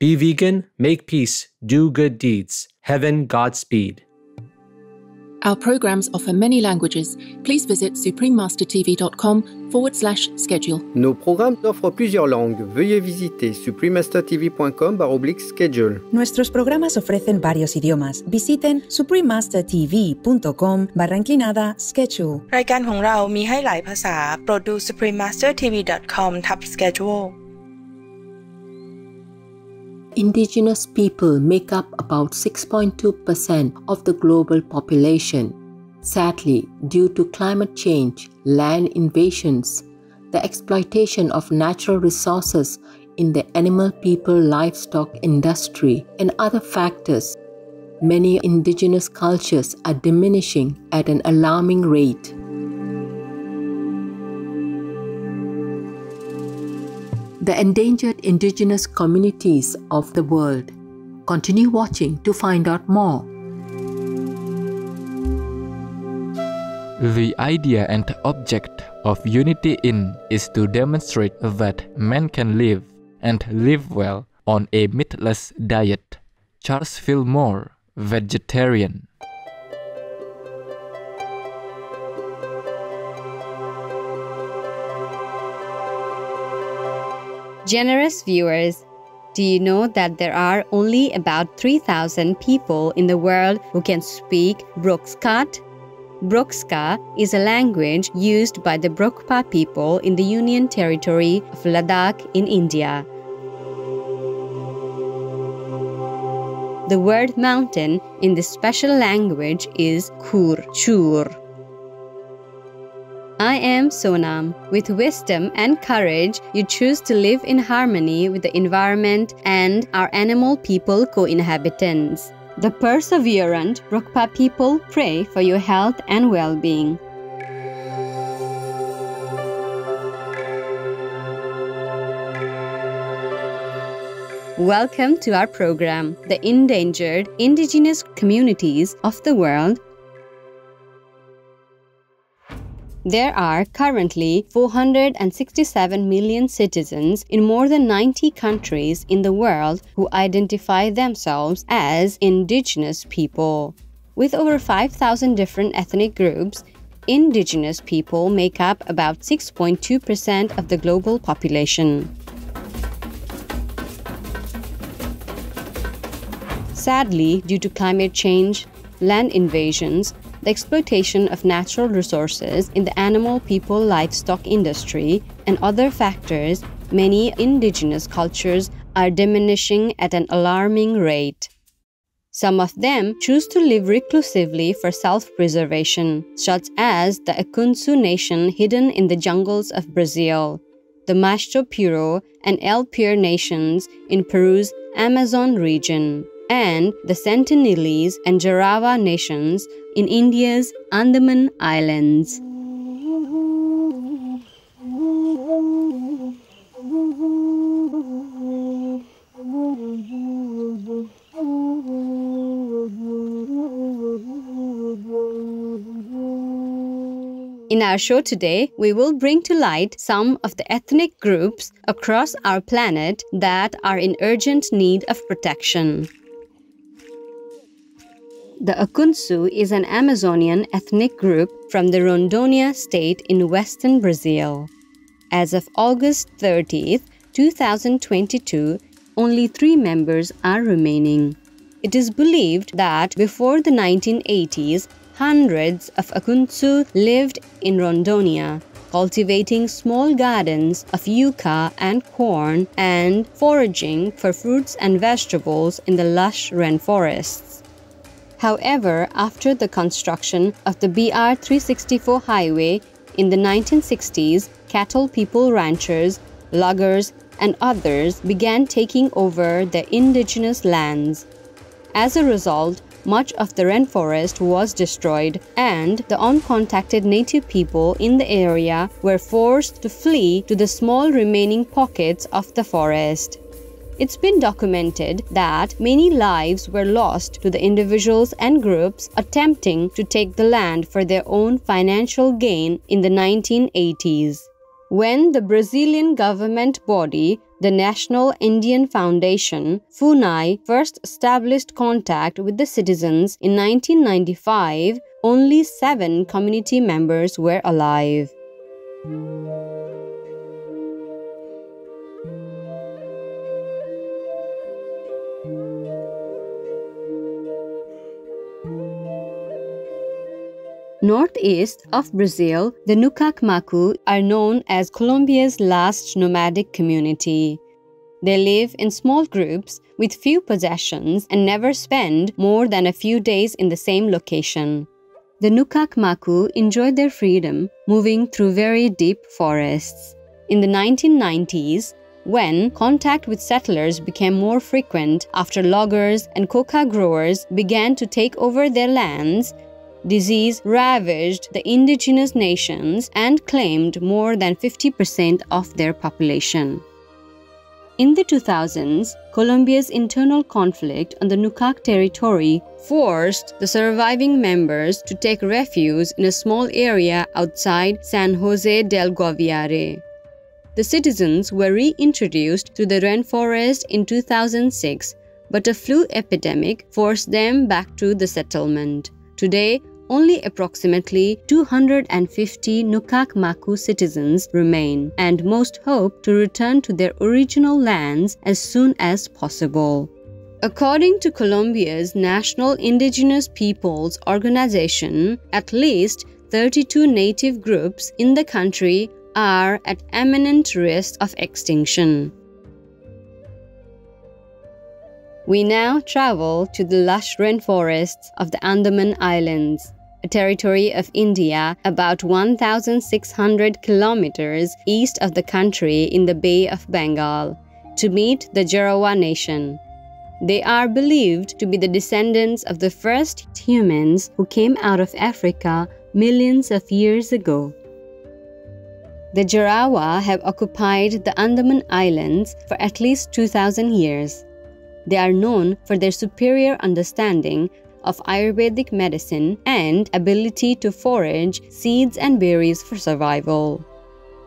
Be vegan, make peace, do good deeds. Heaven Godspeed. Our programs offer many languages. Please visit suprememastertv.com/schedule. Nos programmes offrent plusieurs langues. Veuillez visiter suprememastertv.com/schedule. Nuestros programas ofrecen varios idiomas. Visiten suprememastertv.com/schedule. รายการของเรามีให้หลายภาษาโปรดดู suprememastertv.com/schedule Indigenous people make up about 6.2% of the global population. Sadly, due to climate change, land invasions, the exploitation of natural resources in the animal people livestock industry, and other factors, many indigenous cultures are diminishing at an alarming rate. The endangered indigenous communities of the world. Continue watching to find out more. The idea and object of Unity In is to demonstrate that man can live and live well on a meatless diet. Charles Fillmore, vegetarian. Generous viewers, do you know that there are only about 3,000 people in the world who can speak Brookskat? Brookska is a language used by the Brokpa people in the Union Territory of Ladakh in India. The word mountain in this special language is Chur. I am Sonam. With wisdom and courage, you choose to live in harmony with the environment and our animal people co-inhabitants. The perseverant Brokpa people pray for your health and well-being. Welcome to our program, The Endangered Indigenous Communities of the World. There are currently 467 million citizens in more than 90 countries in the world who identify themselves as indigenous people. With over 5,000 different ethnic groups, indigenous people make up about 6.2% of the global population. Sadly, due to climate change, land invasions, the exploitation of natural resources in the animal people livestock industry, and other factors, many indigenous cultures are diminishing at an alarming rate. Some of them choose to live reclusively for self-preservation, such as the Akunsu nation hidden in the jungles of Brazil, the Macho Piro and El Pir nations in Peru's Amazon region, and the Sentinelese and Jarawa nations in India's Andaman Islands. In our show today, we will bring to light some of the ethnic groups across our planet that are in urgent need of protection. The Akunsu is an Amazonian ethnic group from the Rondônia state in western Brazil. As of August 30th, 2022, only 3 members are remaining. It is believed that before the 1980s, hundreds of Akunsu lived in Rondônia, cultivating small gardens of yucca and corn and foraging for fruits and vegetables in the lush rainforests. However, after the construction of the BR 364 highway in the 1960s, cattle people ranchers, loggers, and others began taking over the indigenous lands. As a result, much of the rainforest was destroyed, and the uncontacted native people in the area were forced to flee to the small remaining pockets of the forest. It's been documented that many lives were lost to the individuals and groups attempting to take the land for their own financial gain in the 1980s. When the Brazilian government body, the National Indian Foundation, FUNAI, first established contact with the citizens in 1995, only 7 community members were alive. Northeast of Brazil, the Nucacmacu are known as Colombia's last nomadic community. They live in small groups with few possessions and never spend more than a few days in the same location. The Nucacmacu enjoyed their freedom, moving through very deep forests. In the 1990s, when contact with settlers became more frequent after loggers and coca growers began to take over their lands, disease ravaged the indigenous nations and claimed more than 50% of their population. In the 2000s, Colombia's internal conflict on the Nucac territory forced the surviving members to take refuge in a small area outside San Jose del Guaviare. The citizens were reintroduced to the rainforest in 2006, but a flu epidemic forced them back to the settlement. Today, only approximately 250 Nucacmacu citizens remain, and most hope to return to their original lands as soon as possible. According to Colombia's National Indigenous Peoples Organization, at least 32 native groups in the country are at imminent risk of extinction. We now travel to the lush rainforests of the Andaman Islands, a territory of India about 1,600 kilometers east of the country in the Bay of Bengal, to meet the Jarawa nation. They are believed to be the descendants of the first humans who came out of Africa millions of years ago. The Jarawa have occupied the Andaman Islands for at least 2,000 years. They are known for their superior understanding of Ayurvedic medicine and ability to forage seeds and berries for survival.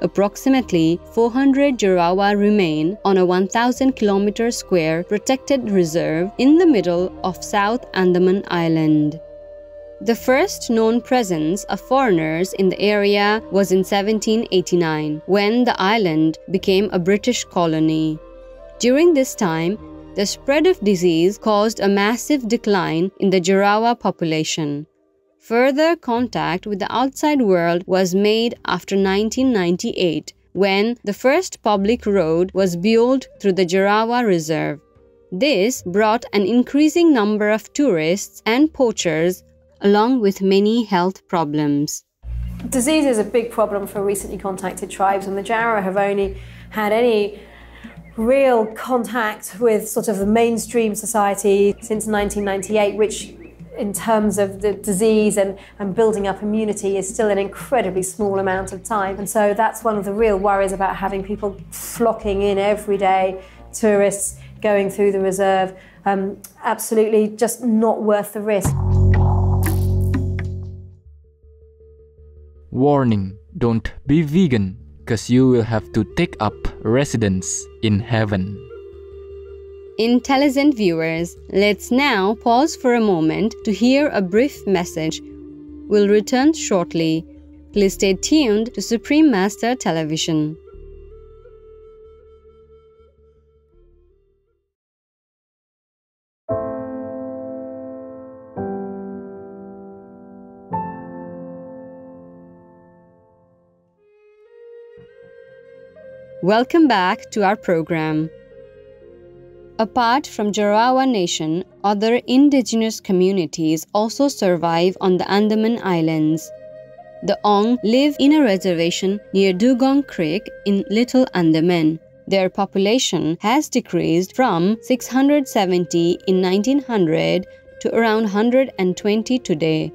Approximately 400 Jarawa remain on a 1,000-kilometer square protected reserve in the middle of South Andaman Island. The first known presence of foreigners in the area was in 1789, when the island became a British colony. During this time, the spread of disease caused a massive decline in the Jarawa population. Further contact with the outside world was made after 1998, when the first public road was built through the Jarawa Reserve. This brought an increasing number of tourists and poachers, along with many health problems. Disease is a big problem for recently contacted tribes, and the Jarawa have only had any real contact with sort of the mainstream society since 1998, which in terms of the disease and building up immunity is still an incredibly small amount of time. And so that's one of the real worries about having people flocking in every day, tourists going through the reserve. Absolutely just not worth the risk. Warning, don't be vegan, because you will have to take up residence in heaven. Intelligent viewers, let's now pause for a moment to hear a brief message. We'll return shortly. Please stay tuned to Supreme Master Television. Welcome back to our program. Apart from Jarawa Nation, other indigenous communities also survive on the Andaman Islands. The Ong live in a reservation near Dugong Creek in Little Andaman. Their population has decreased from 670 in 1900 to around 120 today.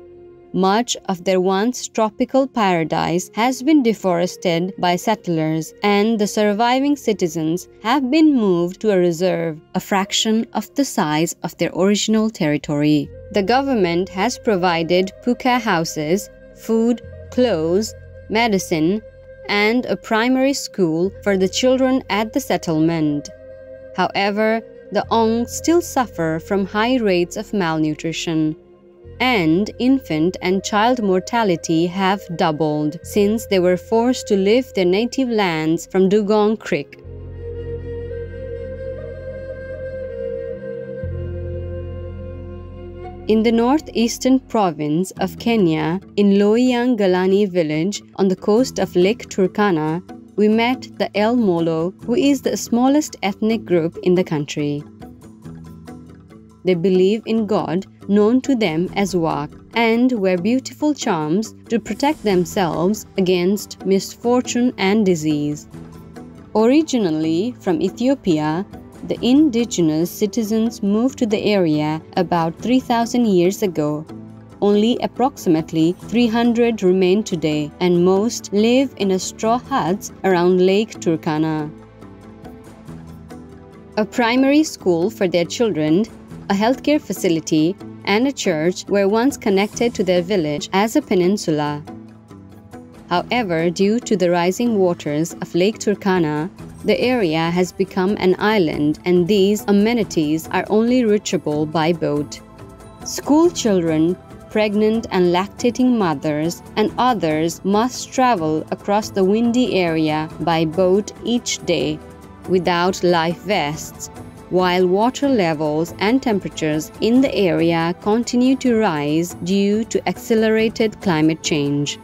Much of their once tropical paradise has been deforested by settlers, and the surviving citizens have been moved to a reserve, a fraction of the size of their original territory. The government has provided puka houses, food, clothes, medicine, and a primary school for the children at the settlement. However, the Ong still suffer from high rates of malnutrition, and infant and child mortality have doubled since they were forced to leave their native lands from Dugong Creek. In the northeastern province of Kenya, in Loiyangalani village on the coast of Lake Turkana, we met the El Molo, who is the smallest ethnic group in the country. They believe in God, known to them as Wak, and wear beautiful charms to protect themselves against misfortune and disease. Originally from Ethiopia, the indigenous citizens moved to the area about 3,000 years ago. Only approximately 300 remain today, and most live in straw huts around Lake Turkana. A primary school for their children, a healthcare facility, and a church were once connected to their village as a peninsula. However, due to the rising waters of Lake Turkana, the area has become an island, and these amenities are only reachable by boat. School children, pregnant and lactating mothers, and others must travel across the windy area by boat each day without life vests, while water levels and temperatures in the area continue to rise due to accelerated climate change.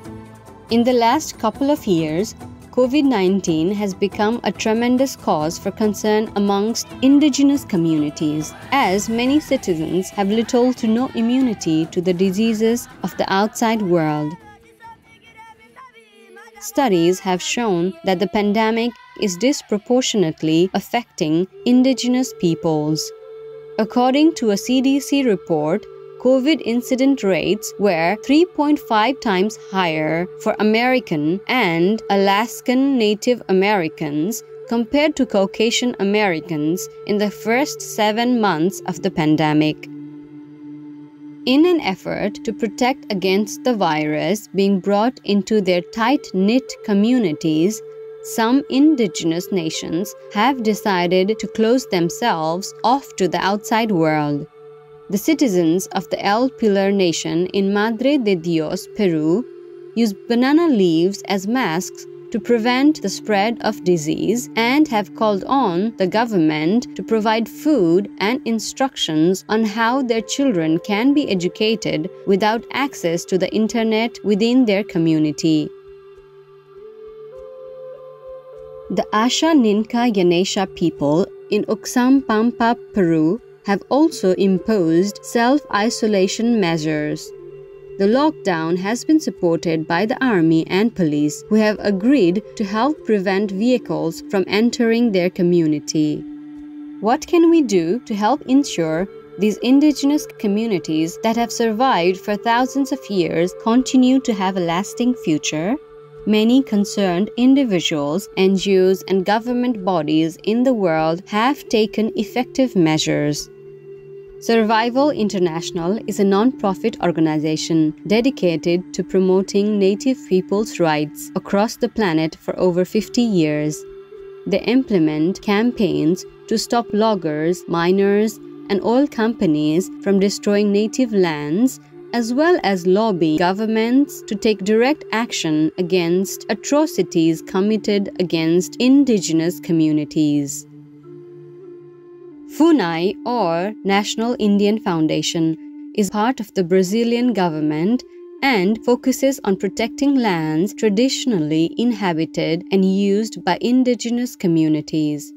In the last couple of years, COVID-19 has become a tremendous cause for concern amongst indigenous communities, as many citizens have little to no immunity to the diseases of the outside world. Studies have shown that the pandemic is disproportionately affecting indigenous peoples. According to a CDC report, COVID incident rates were 3.5 times higher for American and Alaskan Native Americans compared to Caucasian Americans in the first 7 months of the pandemic. In an effort to protect against the virus being brought into their tight-knit communities, some indigenous nations have decided to close themselves off to the outside world. The citizens of the El Pilar Nation in Madre de Dios, Peru, use banana leaves as masks to prevent the spread of disease and have called on the government to provide food and instructions on how their children can be educated without access to the internet within their community. The Asha Ninka Yanesha people in Uxampampa, Peru, have also imposed self-isolation measures. The lockdown has been supported by the army and police, who have agreed to help prevent vehicles from entering their community. What can we do to help ensure these indigenous communities that have survived for thousands of years continue to have a lasting future? Many concerned individuals, NGOs, and government bodies in the world have taken effective measures. Survival International is a non-profit organization dedicated to promoting Native people's rights across the planet for over 50 years. They implement campaigns to stop loggers, miners, and oil companies from destroying native lands, as well as lobby governments to take direct action against atrocities committed against indigenous communities. FUNAI, or National Indian Foundation, is part of the Brazilian government and focuses on protecting lands traditionally inhabited and used by indigenous communities.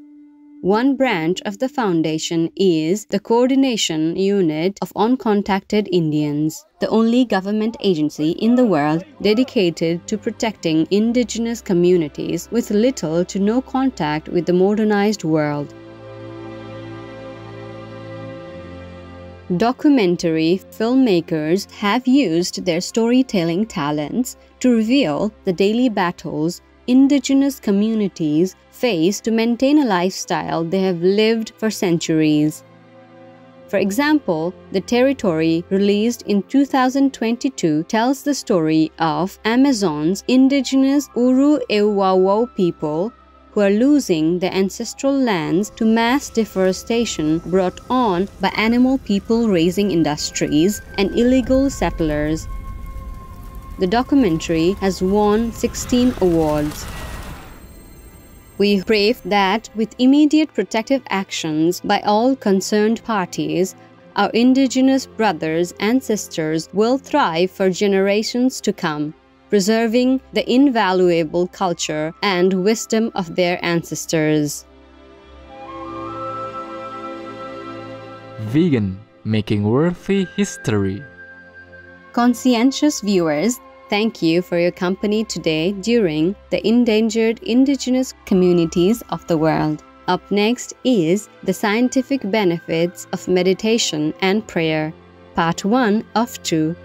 One branch of the foundation is the Coordination Unit of Uncontacted Indians, the only government agency in the world dedicated to protecting indigenous communities with little to no contact with the modernized world. Documentary filmmakers have used their storytelling talents to reveal the daily battles indigenous communities face to maintain a lifestyle they have lived for centuries. For example, The Territory, released in 2022, tells the story of Amazon's indigenous Uru Ewawau people who are losing their ancestral lands to mass deforestation brought on by animal people-raising industries and illegal settlers. The documentary has won 16 awards. We pray that with immediate protective actions by all concerned parties, our Indigenous brothers and sisters will thrive for generations to come, preserving the invaluable culture and wisdom of their ancestors. Vegan, making worthy history. Conscientious viewers, thank you for your company today during the Endangered Indigenous Communities of the World. Up next is The Scientific Benefits of Meditation and Prayer, Part 1 of 2.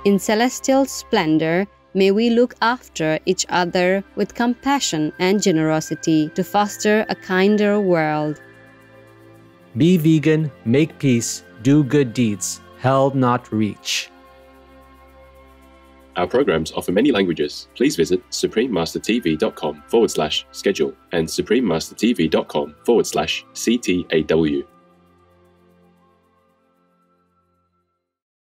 In celestial splendor, may we look after each other with compassion and generosity to foster a kinder world. Be vegan, make peace, do good deeds. Hell not reach. Our programs offer many languages. Please visit suprememastertv.com/schedule and suprememastertv.com/CTAW.